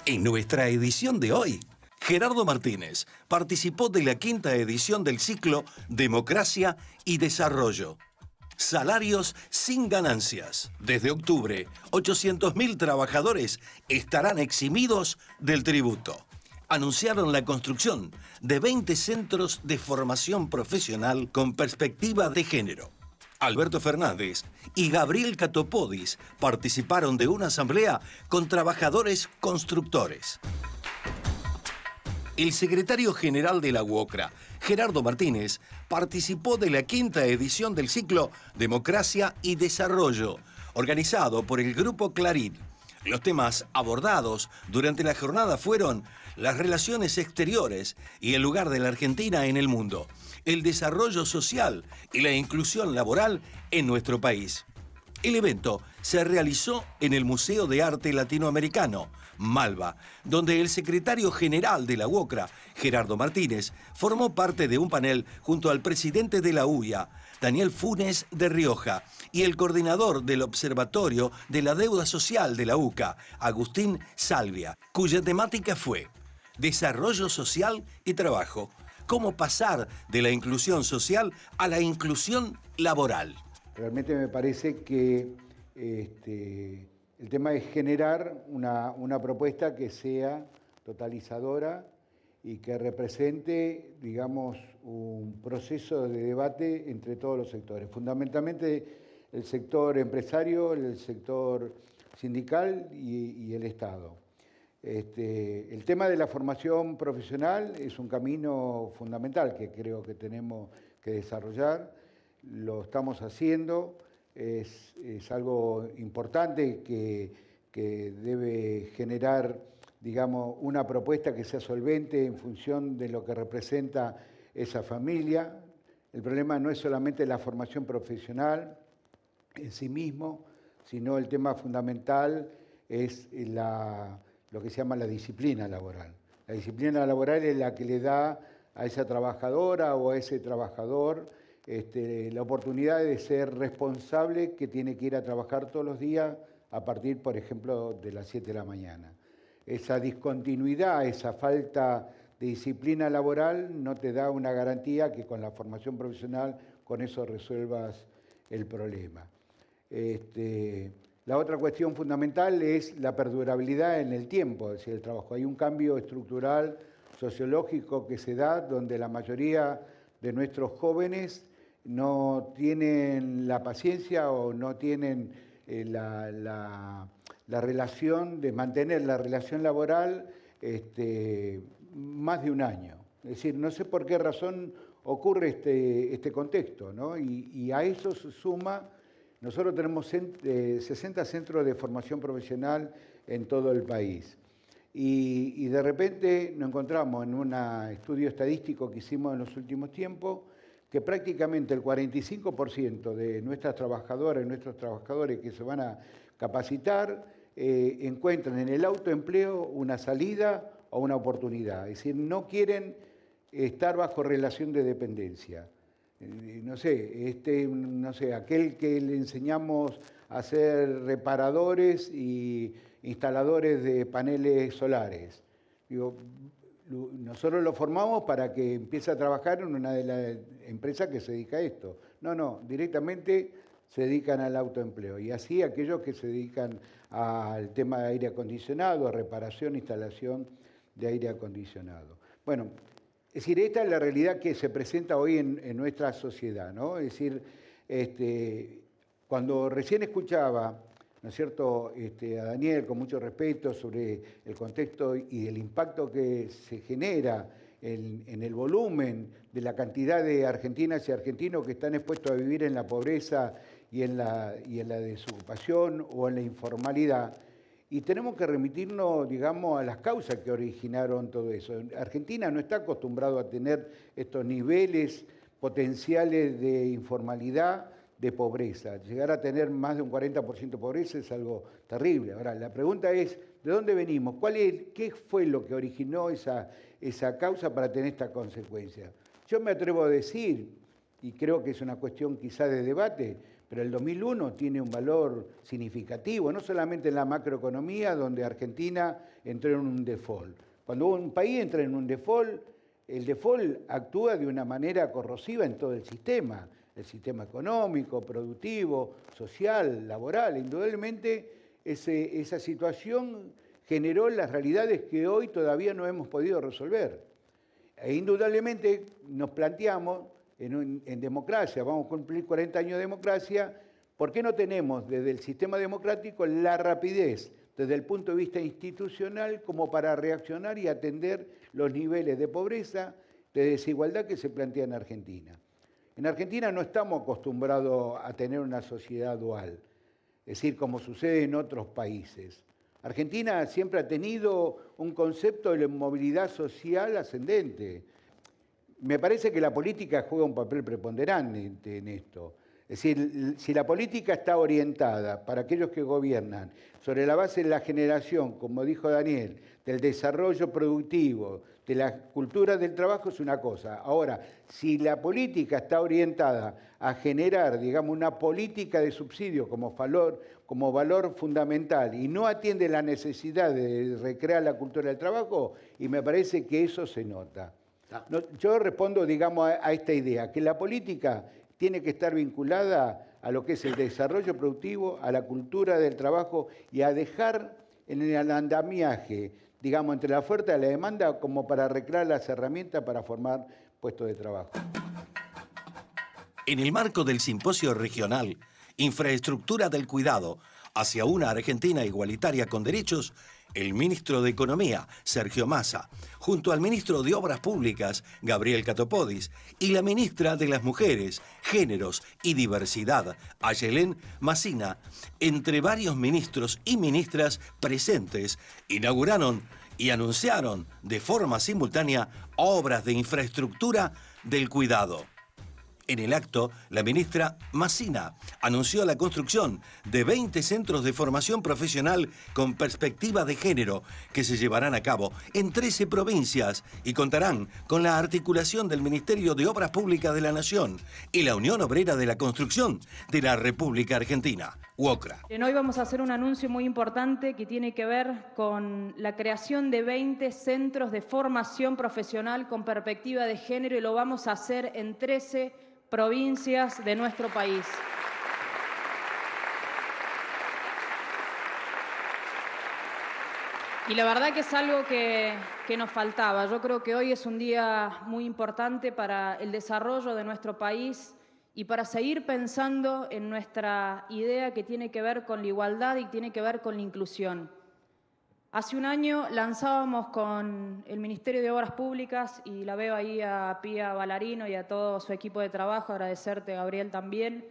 En nuestra edición de hoy, Gerardo Martínez participó de la quinta edición del ciclo Democracia y Desarrollo. Salarios sin ganancias. Desde octubre, 800.000 trabajadores estarán eximidos del tributo. Anunciaron la construcción de 20 centros de formación profesional con perspectiva de género. Alberto Fernández y Gabriel Catopodis participaron de una asamblea con trabajadores constructores. El secretario general de la UOCRA, Gerardo Martínez, participó de la quinta edición del ciclo Democracia y Desarrollo, organizado por el Grupo Clarín. Los temas abordados durante la jornada fueron las relaciones exteriores y el lugar de la Argentina en el mundo, el desarrollo social y la inclusión laboral en nuestro país. El evento se realizó en el Museo de Arte Latinoamericano, Malva, donde el secretario general de la UOCRA, Gerardo Martínez, formó parte de un panel junto al presidente de la UIA, Daniel Funes de Rioja, y el coordinador del Observatorio de la Deuda Social de la UCA, Agustín Salvia, cuya temática fue Desarrollo Social y Trabajo, cómo pasar de la inclusión social a la inclusión laboral. Realmente me parece que el tema es generar una propuesta que sea totalizadora y que represente, digamos, un proceso de debate entre todos los sectores, fundamentalmente el sector empresario, el sector sindical y el Estado. El tema de la formación profesional es un camino fundamental que creo que tenemos que desarrollar. Lo estamos haciendo, es algo importante que debe generar, digamos, una propuesta que sea solvente en función de lo que representa esa familia. El problema no es solamente la formación profesional en sí mismo, sino el tema fundamental es lo que se llama la disciplina laboral. La disciplina laboral es la que le da a esa trabajadora o a ese trabajador la oportunidad de ser responsable que tiene que ir a trabajar todos los días a partir, por ejemplo, de las 7 de la mañana. Esa discontinuidad, esa falta de disciplina laboral no te da una garantía que con la formación profesional con eso resuelvas el problema. La otra cuestión fundamental es la perdurabilidad en el tiempo, es decir, el trabajo. Hay un cambio estructural, sociológico que se da donde la mayoría de nuestros jóvenes no tienen la paciencia o no tienen la relación de mantener la relación laboral más de un año. Es decir, no sé por qué razón ocurre este contexto, ¿no? Y a eso se suma, nosotros tenemos 60 centros de formación profesional en todo el país. Y de repente nos encontramos en un estudio estadístico que hicimos en los últimos tiempos que prácticamente el 45% de nuestras trabajadoras y nuestros trabajadores que se van a capacitar encuentran en el autoempleo una salida o una oportunidad. Es decir, no quieren estar bajo relación de dependencia. No sé, aquel que le enseñamos a ser reparadores y instaladores de paneles solares. Digo, nosotros lo formamos para que empiece a trabajar en una de las empresas que se dedica a esto. No, directamente se dedican al autoempleo. Y así aquellos que se dedican al tema de aire acondicionado, a reparación, instalación de aire acondicionado. Bueno, es decir, esta es la realidad que se presenta hoy en nuestra sociedad, ¿no? Es decir, cuando recién escuchaba, ¿no es cierto?, a Daniel, con mucho respeto, sobre el contexto y el impacto que se genera en el volumen de la cantidad de argentinas y argentinos que están expuestos a vivir en la pobreza y en la desocupación o en la informalidad. Y tenemos que remitirnos, digamos, a las causas que originaron todo eso. Argentina no está acostumbrado a tener estos niveles potenciales de informalidad, de pobreza. Llegar a tener más de un 40% de pobreza es algo terrible. Ahora, la pregunta es, ¿de dónde venimos? ¿Qué fue lo que originó esa causa para tener esta consecuencia? Yo me atrevo a decir, y creo que es una cuestión quizá de debate, pero el 2001 tiene un valor significativo, no solamente en la macroeconomía, donde Argentina entró en un default. Cuando un país entra en un default, el default actúa de una manera corrosiva en todo el sistema económico, productivo, social, laboral. Indudablemente, esa situación generó las realidades que hoy todavía no hemos podido resolver. E indudablemente nos planteamos, en democracia, vamos a cumplir 40 años de democracia, ¿por qué no tenemos desde el sistema democrático la rapidez desde el punto de vista institucional como para reaccionar y atender los niveles de pobreza, de desigualdad que se plantean en Argentina? En Argentina no estamos acostumbrados a tener una sociedad dual, es decir, como sucede en otros países. Argentina siempre ha tenido un concepto de movilidad social ascendente. Me parece que la política juega un papel preponderante en esto. Es decir, si la política está orientada para aquellos que gobiernan sobre la base de la generación, como dijo Daniel, del desarrollo productivo, de la cultura del trabajo, es una cosa. Ahora, si la política está orientada a generar, digamos, una política de subsidio como valor fundamental y no atiende la necesidad de recrear la cultura del trabajo, y me parece que eso se nota. No, yo respondo, digamos, a esta idea, que la política tiene que estar vinculada a lo que es el desarrollo productivo, a la cultura del trabajo y a dejar en el andamiaje, digamos, entre la oferta y la demanda como para recrear las herramientas para formar puestos de trabajo. En el marco del Simposio Regional Infraestructura del Cuidado hacia una Argentina igualitaria con derechos, el ministro de Economía, Sergio Massa, junto al ministro de Obras Públicas, Gabriel Catopodis, y la ministra de las Mujeres, Géneros y Diversidad, Ayelén Massina, entre varios ministros y ministras presentes, inauguraron y anunciaron de forma simultánea obras de infraestructura del cuidado. En el acto, la ministra Massina anunció la construcción de 20 centros de formación profesional con perspectiva de género que se llevarán a cabo en 13 provincias y contarán con la articulación del Ministerio de Obras Públicas de la Nación y la Unión Obrera de la Construcción de la República Argentina, UOCRA. Hoy vamos a hacer un anuncio muy importante que tiene que ver con la creación de 20 centros de formación profesional con perspectiva de género y lo vamos a hacer en 13 provincias de nuestro país. Y la verdad que es algo que nos faltaba. Yo creo que hoy es un día muy importante para el desarrollo de nuestro país y para seguir pensando en nuestra idea que tiene que ver con la igualdad y tiene que ver con la inclusión. Hace un año lanzábamos con el Ministerio de Obras Públicas, y la veo ahí a Pía Ballarino y a todo su equipo de trabajo, agradecerte, Gabriel, también.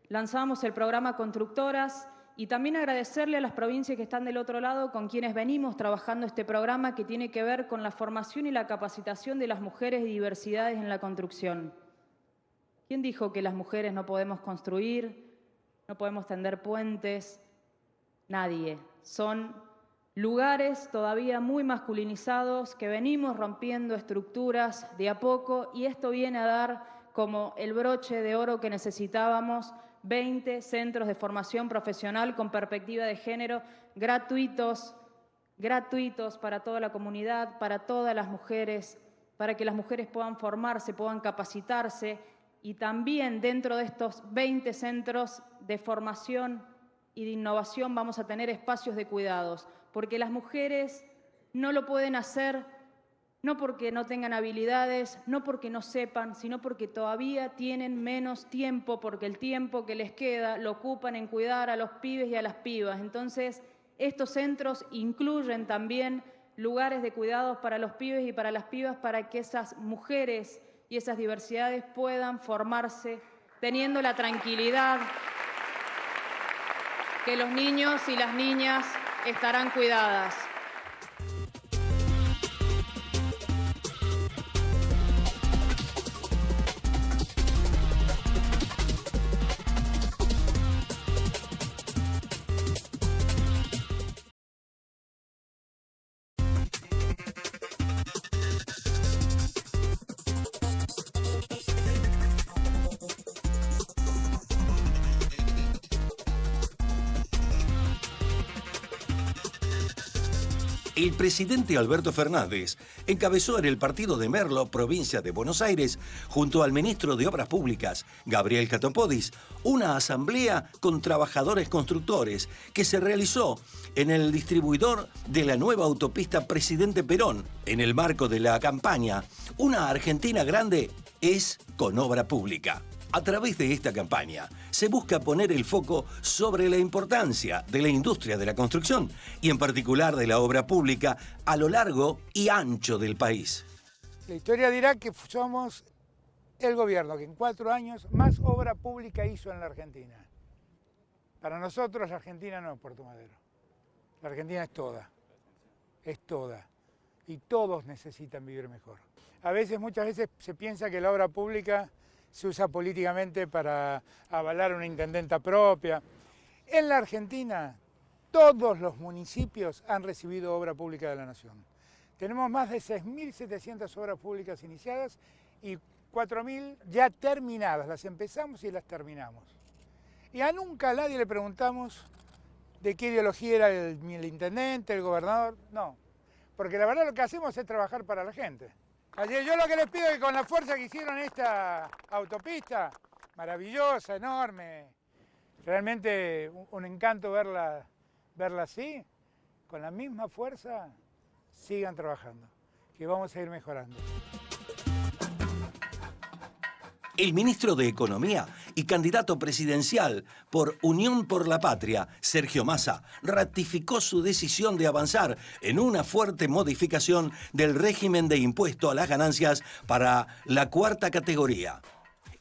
Lanzábamos el programa Constructoras y también agradecerle a las provincias que están del otro lado con quienes venimos trabajando este programa que tiene que ver con la formación y la capacitación de las mujeres y diversidades en la construcción. ¿Quién dijo que las mujeres no podemos construir, no podemos tender puentes? Nadie. Son lugares todavía muy masculinizados que venimos rompiendo estructuras de a poco y esto viene a dar como el broche de oro que necesitábamos, 20 centros de formación profesional con perspectiva de género gratuitos para toda la comunidad, para todas las mujeres, para que las mujeres puedan formarse, puedan capacitarse y también dentro de estos 20 centros de formación y de innovación vamos a tener espacios de cuidados, porque las mujeres no lo pueden hacer, no porque no tengan habilidades, no porque no sepan, sino porque todavía tienen menos tiempo, porque el tiempo que les queda lo ocupan en cuidar a los pibes y a las pibas. Entonces, estos centros incluyen también lugares de cuidados para los pibes y para las pibas para que esas mujeres y esas diversidades puedan formarse teniendo la tranquilidad que los niños y las niñas estarán cuidadas. El presidente Alberto Fernández encabezó en el partido de Merlo, provincia de Buenos Aires, junto al ministro de Obras Públicas, Gabriel Catopodis, una asamblea con trabajadores constructores que se realizó en el distribuidor de la nueva autopista Presidente Perón, en el marco de la campaña Una Argentina Grande es con obra pública. A través de esta campaña se busca poner el foco sobre la importancia de la industria de la construcción y en particular de la obra pública a lo largo y ancho del país. La historia dirá que somos el gobierno que en 4 años más obra pública hizo en la Argentina. Para nosotros la Argentina no es Puerto Madero. La Argentina es toda. Es toda. Y todos necesitan vivir mejor. Muchas veces se piensa que la obra pública se usa políticamente para avalar una intendenta propia. En la Argentina, todos los municipios han recibido obra pública de la Nación. Tenemos más de 6.700 obras públicas iniciadas y 4.000 ya terminadas. Las empezamos y las terminamos. Y a nunca a nadie le preguntamos de qué ideología era el intendente, el gobernador. No, porque la verdad lo que hacemos es trabajar para la gente. Yo lo que les pido es que con la fuerza que hicieron esta autopista, maravillosa, enorme, realmente un encanto verla así, con la misma fuerza sigan trabajando, que vamos a ir mejorando. El ministro de Economía y candidato presidencial por Unión por la Patria, Sergio Massa, ratificó su decisión de avanzar en una fuerte modificación del régimen de impuesto a las ganancias para la cuarta categoría.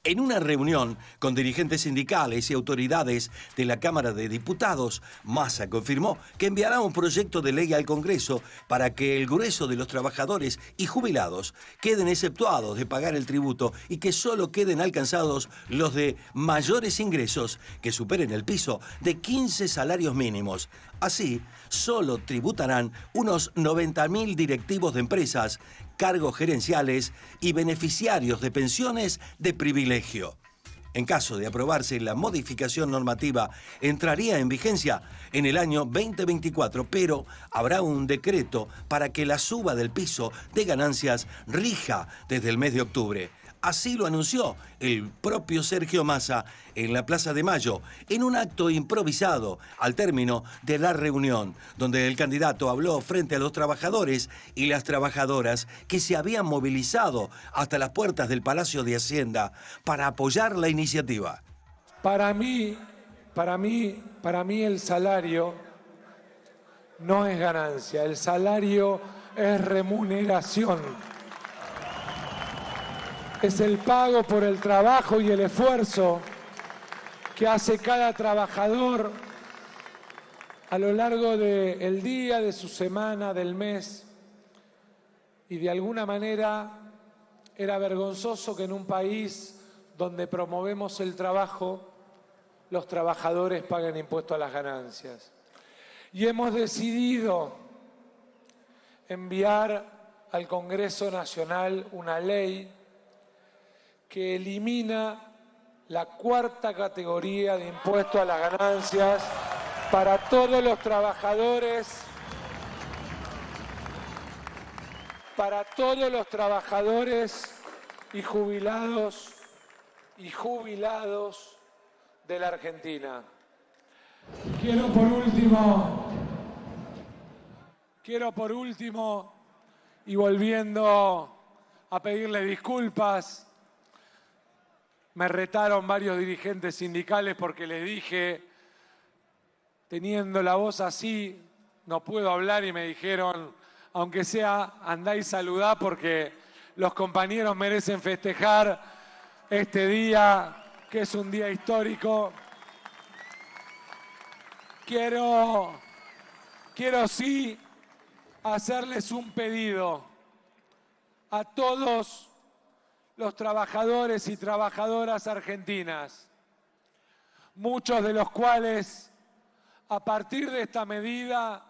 En una reunión con dirigentes sindicales y autoridades de la Cámara de Diputados, Massa confirmó que enviará un proyecto de ley al Congreso para que el grueso de los trabajadores y jubilados queden exceptuados de pagar el tributo y que solo queden alcanzados los de mayores ingresos que superen el piso de 15 salarios mínimos. Así, solo tributarán unos 90.000 directivos de empresas, cargos gerenciales y beneficiarios de pensiones de privilegio. En caso de aprobarse, la modificación normativa entraría en vigencia en el año 2024, pero habrá un decreto para que la suba del piso de ganancias rija desde el mes de octubre. Así lo anunció el propio Sergio Massa en la Plaza de Mayo, en un acto improvisado al término de la reunión, donde el candidato habló frente a los trabajadores y las trabajadoras que se habían movilizado hasta las puertas del Palacio de Hacienda para apoyar la iniciativa. Para mí el salario no es ganancia, el salario es remuneración. Es el pago por el trabajo y el esfuerzo que hace cada trabajador a lo largo del día, de su semana, del mes. Y de alguna manera era vergonzoso que en un país donde promovemos el trabajo, los trabajadores paguen impuesto a las ganancias. Y hemos decidido enviar al Congreso Nacional una ley que elimina la cuarta categoría de impuesto a las ganancias para todos los trabajadores, y jubilados de la Argentina. Quiero por último, y volviendo a pedirle disculpas, me retaron varios dirigentes sindicales porque les dije, teniendo la voz así, no puedo hablar, y me dijeron, aunque sea, andá y saludá porque los compañeros merecen festejar este día, que es un día histórico. Quiero sí hacerles un pedido a todos los trabajadores y trabajadoras argentinas, muchos de los cuales a partir de esta medida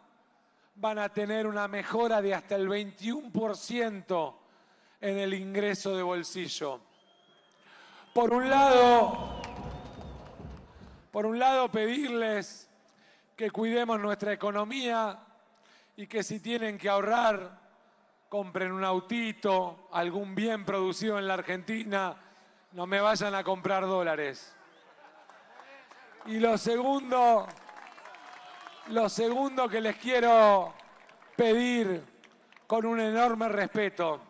van a tener una mejora de hasta el 21% en el ingreso de bolsillo. Por un lado, pedirles que cuidemos nuestra economía y que si tienen que ahorrar, compren un autito, algún bien producido en la Argentina, no me vayan a comprar dólares. Y lo segundo que les quiero pedir con un enorme respeto,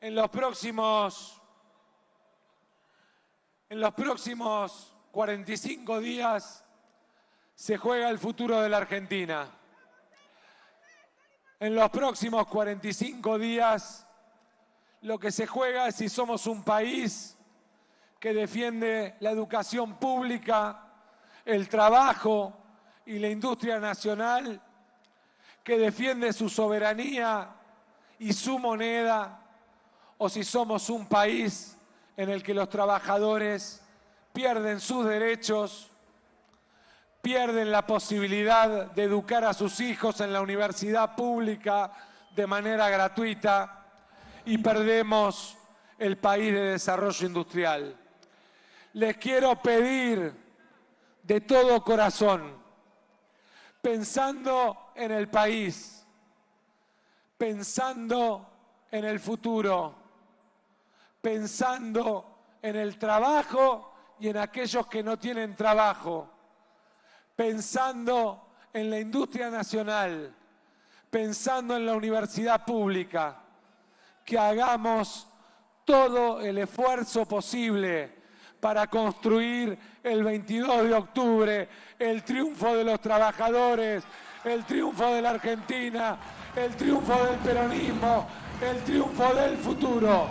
en los próximos 45 días se juega el futuro de la Argentina. En los próximos 45 días lo que se juega es si somos un país que defiende la educación pública, el trabajo y la industria nacional, que defiende su soberanía y su moneda, o si somos un país en el que los trabajadores pierden sus derechos, pierden la posibilidad de educar a sus hijos en la universidad pública de manera gratuita y perdemos el país de desarrollo industrial. Les quiero pedir de todo corazón, pensando en el país, pensando en el futuro, pensando en el trabajo y en aquellos que no tienen trabajo, pensando en la industria nacional, pensando en la universidad pública, que hagamos todo el esfuerzo posible para construir el 22 de octubre el triunfo de los trabajadores, el triunfo de la Argentina, el triunfo del peronismo, el triunfo del futuro.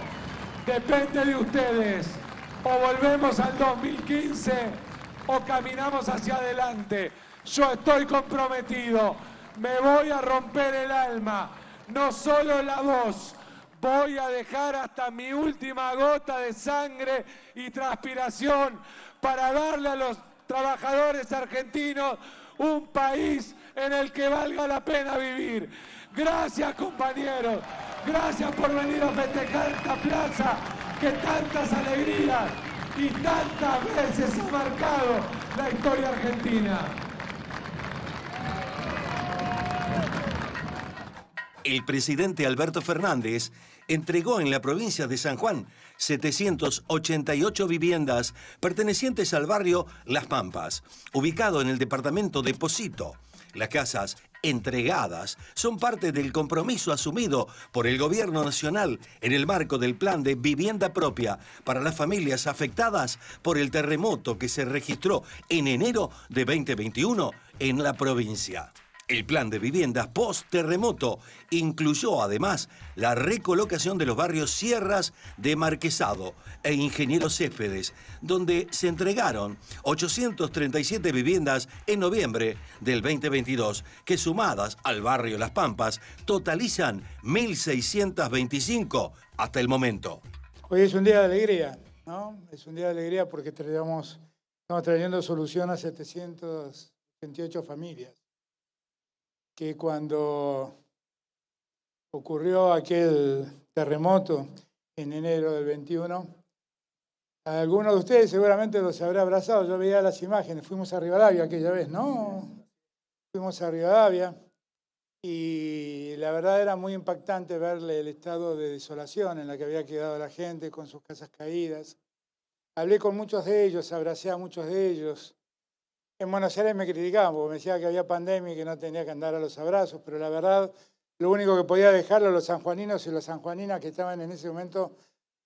Depende de ustedes. O volvemos al 2015 o caminamos hacia adelante. Yo estoy comprometido. Me voy a romper el alma, no solo la voz. Voy a dejar hasta mi última gota de sangre y transpiración para darle a los trabajadores argentinos un país en el que valga la pena vivir. Gracias, compañeros. Gracias por venir a festejar esta plaza que tantas alegrías y tantas veces ha marcado la historia argentina. El presidente Alberto Fernández entregó en la provincia de San Juan 788 viviendas pertenecientes al barrio Las Pampas, ubicado en el departamento de Pocito. Las casas entregadas son parte del compromiso asumido por el Gobierno Nacional en el marco del Plan de Vivienda Propia para las familias afectadas por el terremoto que se registró en enero de 2021 en la provincia. El plan de viviendas post-terremoto incluyó además la recolocación de los barrios Sierras de Marquesado e Ingeniero Céspedes, donde se entregaron 837 viviendas en noviembre del 2022, que sumadas al barrio Las Pampas totalizan 1.625 hasta el momento. Hoy es un día de alegría, ¿no? Es un día de alegría porque estamos trayendo solución a 728 familias. Que cuando ocurrió aquel terremoto en enero del 21, a algunos de ustedes seguramente los habrá abrazado. Yo veía las imágenes, fuimos a Rivadavia aquella vez, ¿no? Fuimos a Rivadavia y la verdad era muy impactante verle el estado de desolación en la que había quedado la gente con sus casas caídas. Hablé con muchos de ellos, abracé a muchos de ellos. En Buenos Aires me criticaban porque me decía que había pandemia y que no tenía que andar a los abrazos, pero la verdad, lo único que podía dejarlo a los sanjuaninos y las sanjuaninas que estaban en ese momento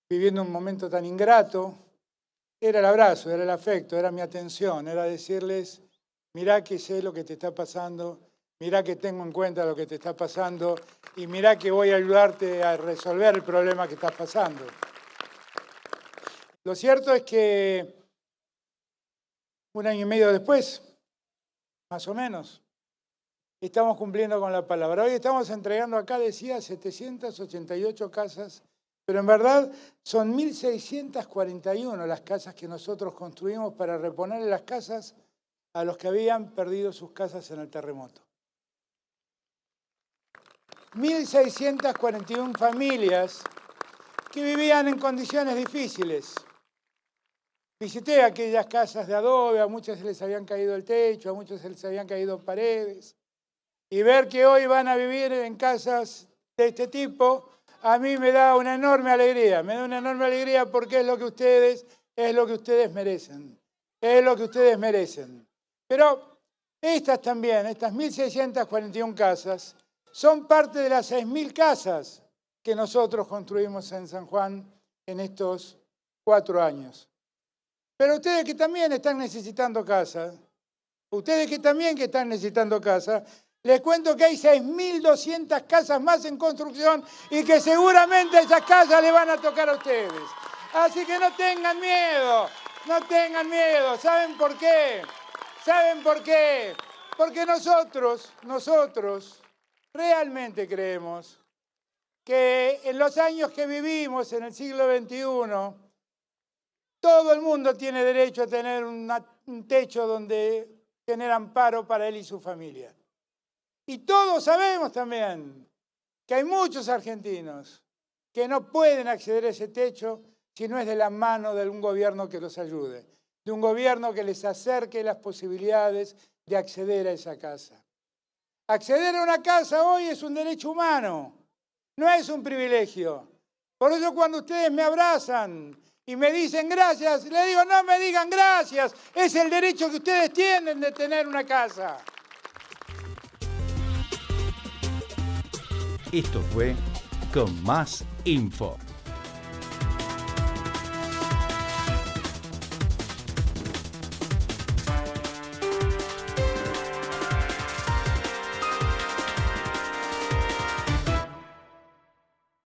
viviendo un momento tan ingrato, era el abrazo, era el afecto, era mi atención, era decirles, mirá que sé lo que te está pasando, mirá que tengo en cuenta lo que te está pasando y mirá que voy a ayudarte a resolver el problema que estás pasando. Lo cierto es que un año y medio después, más o menos, estamos cumpliendo con la palabra. Hoy estamos entregando acá, decía, 788 casas, pero en verdad son 1.641 las casas que nosotros construimos para reponer las casas a los que habían perdido sus casas en el terremoto. 1.641 familias que vivían en condiciones difíciles. Visité aquellas casas de adobe, a muchas se les habían caído el techo, a muchos se les habían caído paredes. Y ver que hoy van a vivir en casas de este tipo, a mí me da una enorme alegría. Me da una enorme alegría porque es lo que ustedes merecen. Es lo que ustedes merecen. Pero estas también, estas 1.641 casas, son parte de las 6.000 casas que nosotros construimos en San Juan en estos 4 años. Pero ustedes que también están necesitando casa, les cuento que hay 6.200 casas más en construcción y que seguramente esas casas le van a tocar a ustedes. Así que no tengan miedo, no tengan miedo. ¿Saben por qué? ¿Saben por qué? Porque nosotros realmente creemos que en los años que vivimos en el siglo XXI, todo el mundo tiene derecho a tener un techo donde tener amparo para él y su familia. Y todos sabemos también que hay muchos argentinos que no pueden acceder a ese techo si no es de la mano de un gobierno que los ayude, de un gobierno que les acerque las posibilidades de acceder a esa casa. Acceder a una casa hoy es un derecho humano, no es un privilegio. Por eso cuando ustedes me abrazan y me dicen gracias, les digo no me digan gracias, es el derecho que ustedes tienen de tener una casa. Esto fue Con Más Info.